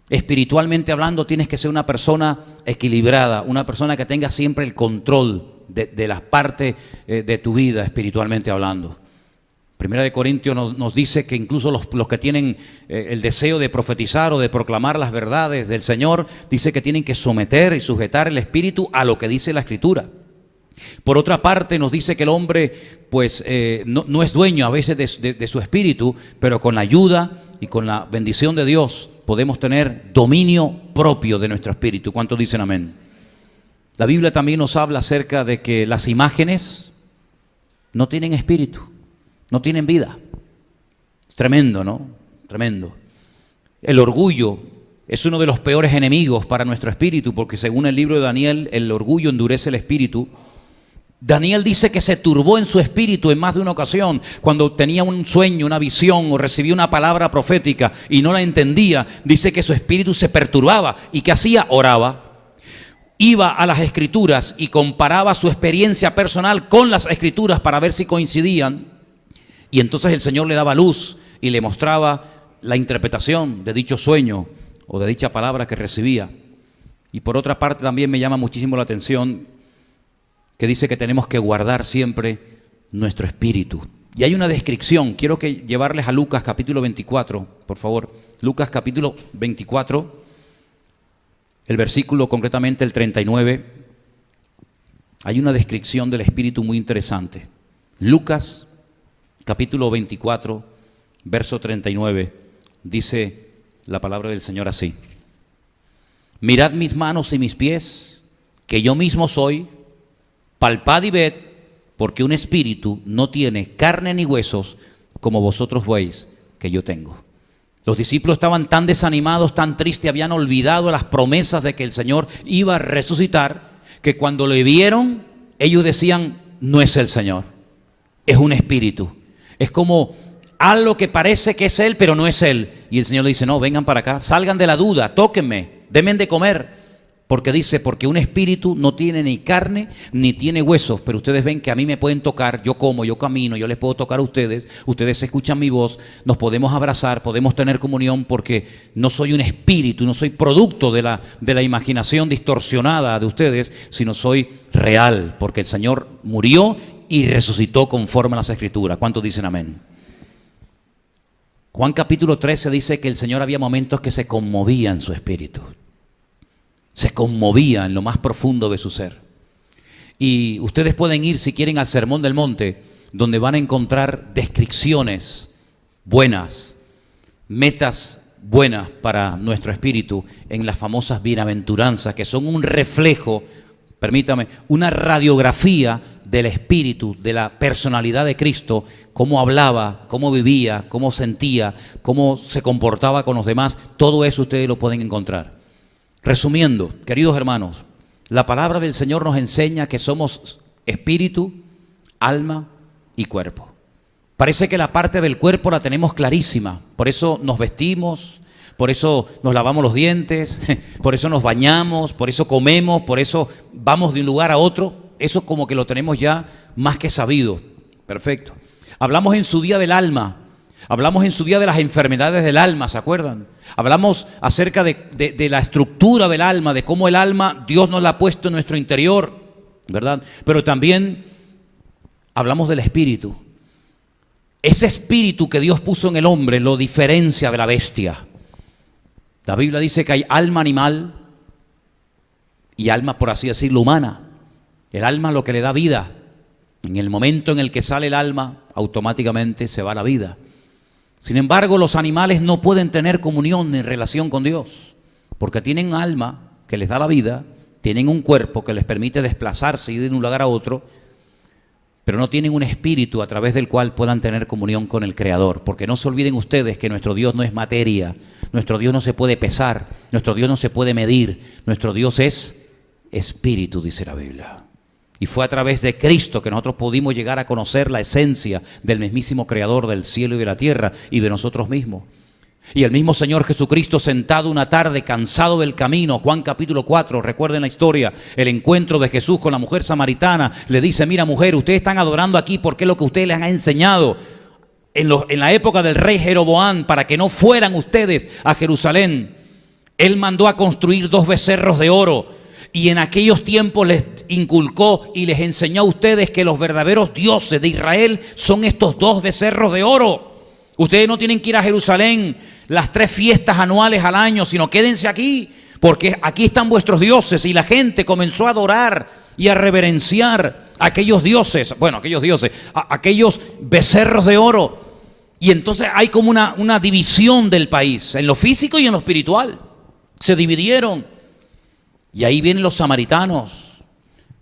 Espiritualmente hablando tienes que ser una persona equilibrada, una persona que tenga siempre el control de las partes de tu vida espiritualmente hablando. Primera de Corintios nos dice que incluso los que tienen el deseo de profetizar o de proclamar las verdades del Señor, dice que tienen que someter y sujetar el espíritu a lo que dice la Escritura. Por otra parte nos dice que el hombre pues no es dueño a veces de su espíritu, pero con la ayuda y con la bendición de Dios podemos tener dominio propio de nuestro espíritu. ¿Cuántos dicen amén? La Biblia también nos habla acerca de que las imágenes no tienen espíritu, no tienen vida. Es tremendo, ¿no? Tremendo. El orgullo es uno de los peores enemigos para nuestro espíritu, porque según el libro de Daniel, el orgullo endurece el espíritu. Daniel dice que se turbó en su espíritu en más de una ocasión cuando tenía un sueño, una visión o recibía una palabra profética y no la entendía. Dice que su espíritu se perturbaba y ¿qué hacía? Oraba. Iba a las escrituras y comparaba su experiencia personal con las escrituras para ver si coincidían. Y entonces el Señor le daba luz y le mostraba la interpretación de dicho sueño o de dicha palabra que recibía. Y por otra parte también me llama muchísimo la atención que dice que tenemos que guardar siempre nuestro espíritu. Y hay una descripción, quiero llevarles a Lucas capítulo 24, por favor. Lucas capítulo 24, el versículo concretamente el 39. Hay una descripción del espíritu muy interesante. Lucas capítulo 24, verso 39, dice la palabra del Señor así: mirad mis manos y mis pies, que yo mismo soy. Palpad y ved, porque un espíritu no tiene carne ni huesos, como vosotros veis que yo tengo. Los discípulos estaban tan desanimados, tan tristes, habían olvidado las promesas de que el Señor iba a resucitar, que cuando le vieron, ellos decían, no es el Señor, es un espíritu. Es como algo que parece que es Él, pero no es Él. Y el Señor le dice, no, vengan para acá, salgan de la duda, tóquenme, denme de comer. Porque dice, porque un espíritu no tiene ni carne ni tiene huesos, pero ustedes ven que a mí me pueden tocar, yo como, yo camino, yo les puedo tocar a ustedes, ustedes escuchan mi voz, nos podemos abrazar, podemos tener comunión, porque no soy un espíritu, no soy producto de la imaginación distorsionada de ustedes, sino soy real, porque el Señor murió y resucitó conforme a las Escrituras. ¿Cuántos dicen amén? Juan capítulo 13 dice que el Señor había momentos que se conmovía en su espíritu. Se conmovía en lo más profundo de su ser. Y ustedes pueden ir, si quieren, al Sermón del Monte, donde van a encontrar descripciones buenas, metas buenas para nuestro espíritu en las famosas bienaventuranzas, que son un reflejo, permítame, una radiografía del espíritu, de la personalidad de Cristo, cómo hablaba, cómo vivía, cómo sentía, cómo se comportaba con los demás. Todo eso ustedes lo pueden encontrar. Resumiendo, queridos hermanos, la palabra del Señor nos enseña que somos espíritu, alma y cuerpo. Parece que la parte del cuerpo la tenemos clarísima, por eso nos vestimos, por eso nos lavamos los dientes, por eso nos bañamos, por eso comemos, por eso vamos de un lugar a otro. Eso como que lo tenemos ya más que sabido. Perfecto. Hablamos en su día del alma. Hablamos en su día de las enfermedades del alma, ¿se acuerdan? Hablamos acerca de la estructura del alma, de cómo el alma Dios nos la ha puesto en nuestro interior, ¿verdad? Pero también hablamos del espíritu. Ese espíritu que Dios puso en el hombre lo diferencia de la bestia. La Biblia dice que hay alma animal y alma, por así decirlo, humana. El alma es lo que le da vida. En el momento en el que sale el alma, automáticamente se va la vida. Sin embargo, los animales no pueden tener comunión ni relación con Dios, porque tienen alma que les da la vida, tienen un cuerpo que les permite desplazarse y ir de un lugar a otro, pero no tienen un espíritu a través del cual puedan tener comunión con el Creador. Porque no se olviden ustedes que nuestro Dios no es materia, nuestro Dios no se puede pesar, nuestro Dios no se puede medir, nuestro Dios es espíritu, dice la Biblia. Y fue a través de Cristo que nosotros pudimos llegar a conocer la esencia del mismísimo Creador del cielo y de la tierra y de nosotros mismos. Y el mismo Señor Jesucristo, sentado una tarde, cansado del camino, Juan capítulo 4, recuerden la historia, el encuentro de Jesús con la mujer samaritana, le dice: mira mujer, ustedes están adorando aquí porque es lo que ustedes les han enseñado en la época del rey Jeroboam, para que no fueran ustedes a Jerusalén. Él mandó a construir 2 becerros de oro, y en aquellos tiempos les inculcó y les enseñó a ustedes que los verdaderos dioses de Israel son estos 2 becerros de oro. Ustedes no tienen que ir a Jerusalén las 3 fiestas anuales al año, sino quédense aquí, porque aquí están vuestros dioses. Y la gente comenzó a adorar y a reverenciar a aquellos dioses, aquellos becerros de oro. Y entonces hay como una división del país, en lo físico y en lo espiritual. Se dividieron. Y ahí vienen los samaritanos.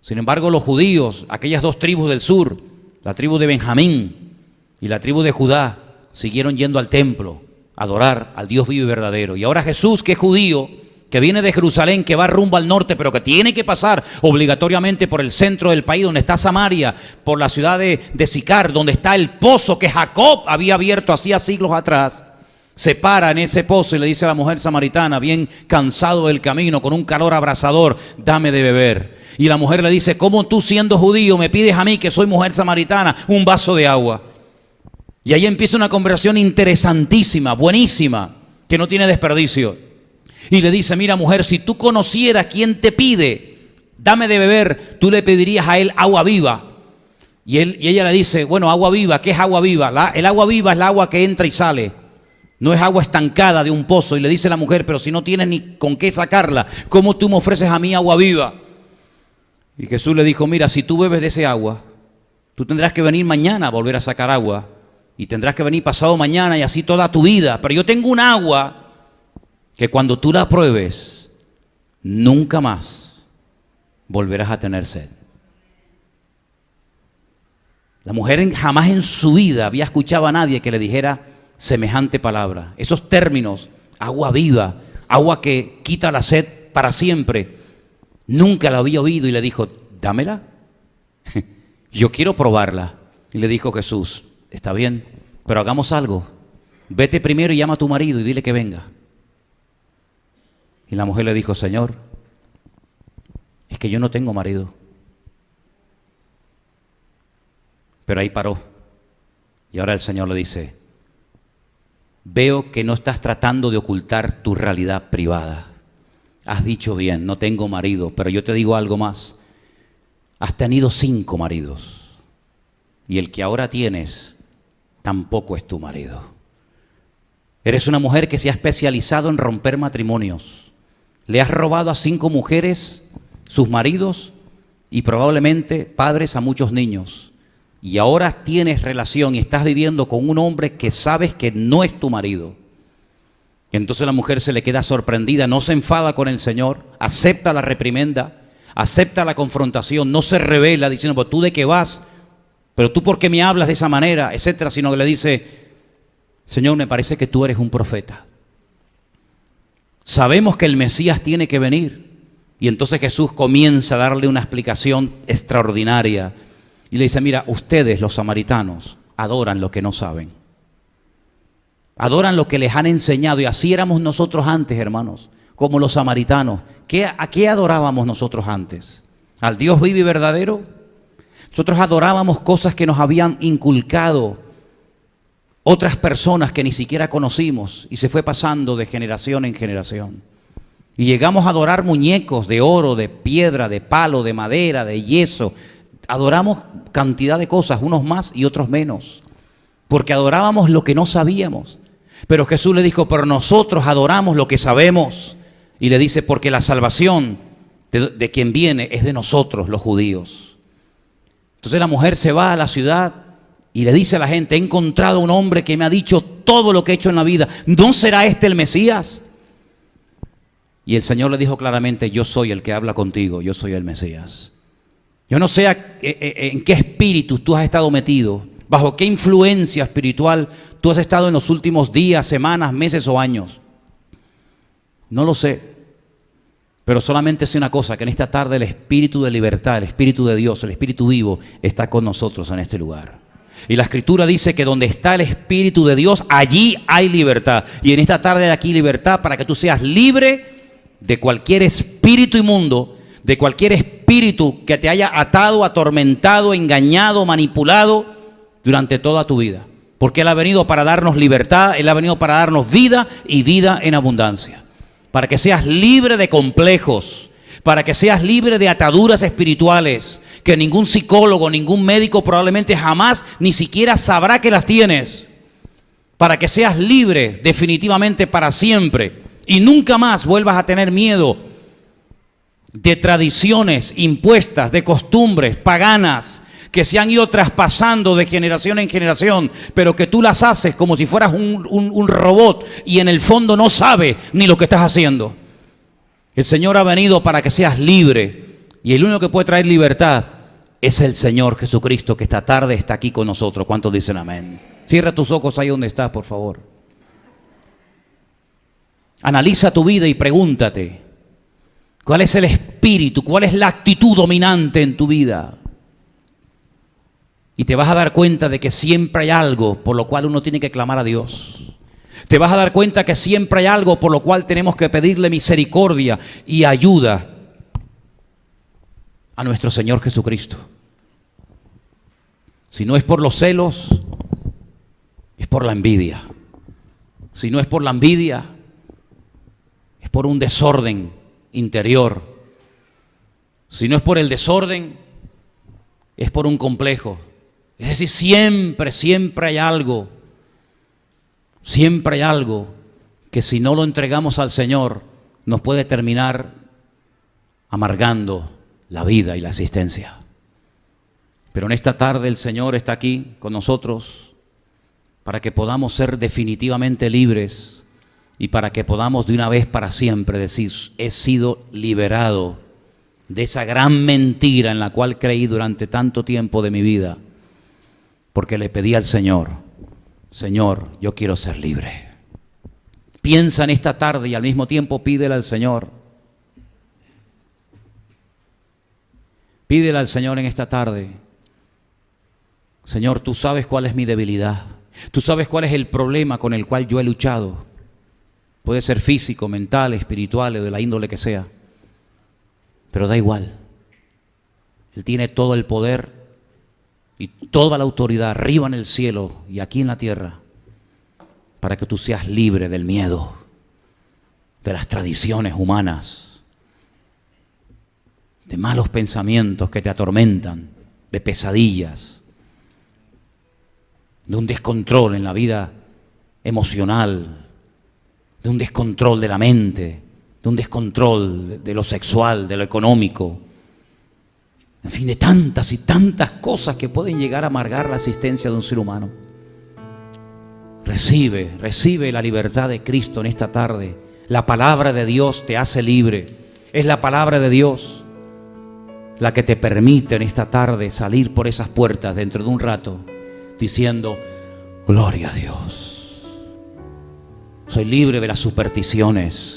Sin embargo, los judíos, aquellas 2 tribus del sur, la tribu de Benjamín y la tribu de Judá, siguieron yendo al templo a adorar al Dios vivo y verdadero. Y ahora Jesús, que es judío, que viene de Jerusalén, que va rumbo al norte, pero que tiene que pasar obligatoriamente por el centro del país, donde está Samaria, por la ciudad de Sicar, donde está el pozo que Jacob había abierto hacía siglos atrás, se para en ese pozo y le dice a la mujer samaritana, bien cansado del camino, con un calor abrasador: dame de beber. Y la mujer le dice: ¿cómo tú, siendo judío, me pides a mí, que soy mujer samaritana, un vaso de agua? Y ahí empieza una conversación interesantísima, buenísima, que no tiene desperdicio. Y le dice: mira mujer, si tú conocieras quién te pide, dame de beber, tú le pedirías a él agua viva. Y ella le dice: bueno, agua viva, ¿qué es agua viva? El agua viva es el agua que entra y sale, no es agua estancada de un pozo. Y le dice la mujer: pero si no tienes ni con qué sacarla, ¿cómo tú me ofreces a mí agua viva? Y Jesús le dijo: mira, si tú bebes de ese agua, tú tendrás que venir mañana a volver a sacar agua. Y tendrás que venir pasado mañana, y así toda tu vida. Pero yo tengo un agua que cuando tú la pruebes, nunca más volverás a tener sed. La mujer jamás en su vida había escuchado a nadie que le dijera semejante palabra. Esos términos: agua viva, agua que quita la sed para siempre, nunca la había oído. Y le dijo: dámela, yo quiero probarla. Y le dijo Jesús: está bien, pero hagamos algo. Vete primero y llama a tu marido y dile que venga. Y la mujer le dijo: Señor, es que yo no tengo marido. Pero ahí paró. Y ahora el Señor le dice: veo que no estás tratando de ocultar tu realidad privada. Has dicho bien, no tengo marido, pero yo te digo algo más. Has tenido 5 maridos. Y el que ahora tienes tampoco es tu marido. Eres una mujer que se ha especializado en romper matrimonios. Le has robado a 5 mujeres sus maridos y probablemente padres a muchos niños. Y ahora tienes relación y estás viviendo con un hombre que sabes que no es tu marido. Entonces la mujer se le queda sorprendida, no se enfada con el Señor, acepta la reprimenda, acepta la confrontación, no se revela diciendo: pues tú de qué vas, pero tú por qué me hablas de esa manera, etcétera, sino que le dice: Señor, me parece que tú eres un profeta. Sabemos que el Mesías tiene que venir. Y entonces Jesús comienza a darle una explicación extraordinaria. Y le dice: mira, ustedes los samaritanos adoran lo que no saben. Adoran lo que les han enseñado. Y así éramos nosotros antes, hermanos, como los samaritanos. ¿A qué adorábamos nosotros antes? ¿Al Dios vivo y verdadero? Nosotros adorábamos cosas que nos habían inculcado otras personas que ni siquiera conocimos, y se fue pasando de generación en generación. Y llegamos a adorar muñecos de oro, de piedra, de palo, de madera, de yeso. Adoramos cantidad de cosas, unos más y otros menos, porque adorábamos lo que no sabíamos. Pero Jesús le dijo: pero nosotros adoramos lo que sabemos. Y le dice: porque la salvación de quien viene es de nosotros, los judíos. Entonces la mujer se va a la ciudad y le dice a la gente: he encontrado un hombre que me ha dicho todo lo que he hecho en la vida. ¿No será este el Mesías? Y el Señor le dijo claramente: yo soy el que habla contigo, yo soy el Mesías. Yo no sé en qué espíritu tú has estado metido, bajo qué influencia espiritual tú has estado en los últimos días, semanas, meses o años. No lo sé, pero solamente sé una cosa: que en esta tarde el espíritu de libertad, el espíritu de Dios, el espíritu vivo está con nosotros en este lugar. Y la Escritura dice que donde está el Espíritu de Dios, allí hay libertad. Y en esta tarde hay aquí libertad para que tú seas libre de cualquier espíritu inmundo, de cualquier espíritu que te haya atado, atormentado, engañado, manipulado durante toda tu vida. Porque Él ha venido para darnos libertad, Él ha venido para darnos vida y vida en abundancia. Para que seas libre de complejos, para que seas libre de ataduras espirituales, que ningún psicólogo, ningún médico probablemente jamás ni siquiera sabrá que las tienes. Para que seas libre definitivamente para siempre y nunca más vuelvas a tener miedo de tradiciones impuestas, de costumbres paganas que se han ido traspasando de generación en generación, pero que tú las haces como si fueras un robot y en el fondo no sabes ni lo que estás haciendo. El Señor ha venido para que seas libre, y el único que puede traer libertad es el Señor Jesucristo, que esta tarde está aquí con nosotros. ¿Cuántos dicen amén? Cierra tus ojos ahí donde estás, por favor. Analiza tu vida y pregúntate: ¿cuál es el espíritu? ¿Cuál es la actitud dominante en tu vida? Y te vas a dar cuenta de que siempre hay algo por lo cual uno tiene que clamar a Dios. Te vas a dar cuenta que siempre hay algo por lo cual tenemos que pedirle misericordia y ayuda a nuestro Señor Jesucristo. Si no es por los celos, es por la envidia. Si no es por la envidia, es por un desorden interior. Si no es por el desorden, es por un complejo. Es decir, siempre hay algo que si no lo entregamos al Señor nos puede terminar amargando la vida y la existencia. Pero en esta tarde el Señor está aquí con nosotros para que podamos ser definitivamente libres y para que podamos de una vez para siempre decir: he sido liberado de esa gran mentira en la cual creí durante tanto tiempo de mi vida, porque le pedí al Señor: Señor, yo quiero ser libre. Piensa en esta tarde y al mismo tiempo pídele al Señor. Pídele al Señor en esta tarde: Señor, tú sabes cuál es mi debilidad. Tú sabes cuál es el problema con el cual yo he luchado. Puede ser físico, mental, espiritual o de la índole que sea. Pero da igual. Él tiene todo el poder y toda la autoridad arriba en el cielo y aquí en la tierra para que tú seas libre del miedo, de las tradiciones humanas, de malos pensamientos que te atormentan, de pesadillas, de un descontrol en la vida emocional, de un descontrol de la mente, de un descontrol de lo sexual, de lo económico, en fin, de tantas y tantas cosas que pueden llegar a amargar la existencia de un ser humano. Recibe la libertad de Cristo en esta tarde. La palabra de Dios te hace libre. Es la palabra de Dios la que te permite en esta tarde salir por esas puertas dentro de un rato diciendo: gloria a Dios. Soy libre de las supersticiones.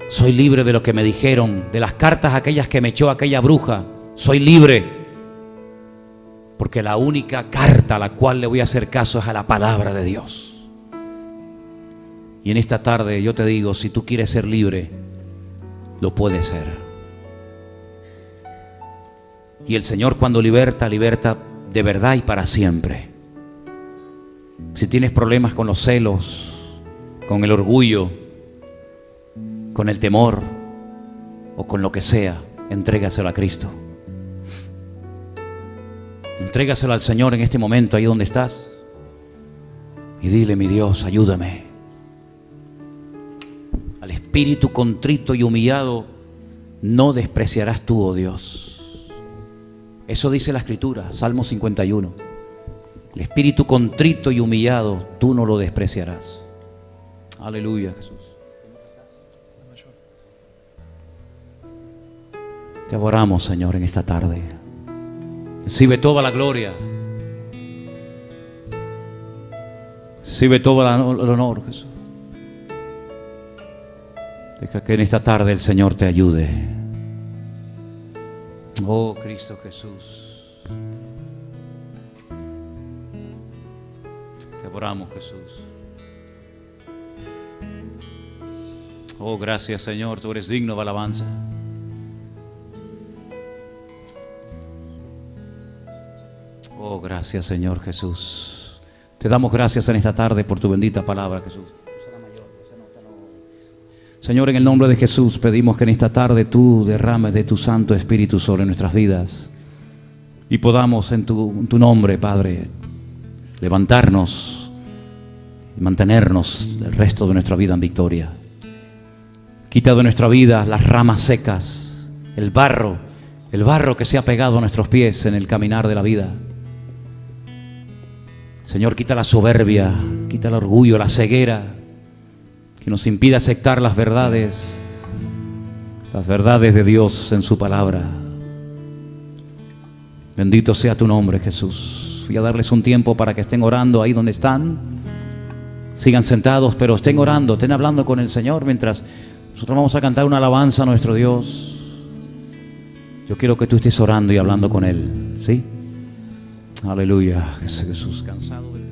Soy libre de lo que me dijeron, de las cartas aquellas que me echó aquella bruja. Soy libre. Porque la única carta a la cual le voy a hacer caso es a la palabra de Dios. Y en esta tarde yo te digo, si tú quieres ser libre, lo puedes ser. Y el Señor cuando liberta, liberta de verdad y para siempre. Si tienes problemas con los celos, con el orgullo, con el temor o con lo que sea, entrégaselo a Cristo. Entrégaselo al Señor en este momento, ahí donde estás, y dile: mi Dios, ayúdame. Al espíritu contrito y humillado no despreciarás tú, oh Dios. Eso dice la Escritura, Salmo 51. El espíritu contrito y humillado tú no lo despreciarás. Aleluya, Jesús. Te adoramos, Señor, en esta tarde. Recibe toda la gloria. Recibe todo el honor, Jesús. Deja que en esta tarde el Señor te ayude. Oh, Cristo Jesús. Te adoramos, Jesús. Oh, gracias, Señor. Tú eres digno de alabanza. Oh, gracias, Señor Jesús. Te damos gracias en esta tarde por tu bendita palabra, Jesús. Señor, en el nombre de Jesús pedimos que en esta tarde tú derrames de tu Santo Espíritu sobre nuestras vidas y podamos en tu nombre, Padre, levantarnos y mantenernos el resto de nuestra vida en victoria. Quita de nuestra vida las ramas secas, el barro que se ha pegado a nuestros pies en el caminar de la vida. Señor, quita la soberbia, quita el orgullo, la ceguera que nos impide aceptar las verdades de Dios en su palabra. Bendito sea tu nombre, Jesús. Voy a darles un tiempo para que estén orando ahí donde están. Sigan sentados, pero estén orando, estén hablando con el Señor mientras nosotros vamos a cantar una alabanza a nuestro Dios. Yo quiero que tú estés orando y hablando con Él, ¿sí? Aleluya, Jesús, cansado del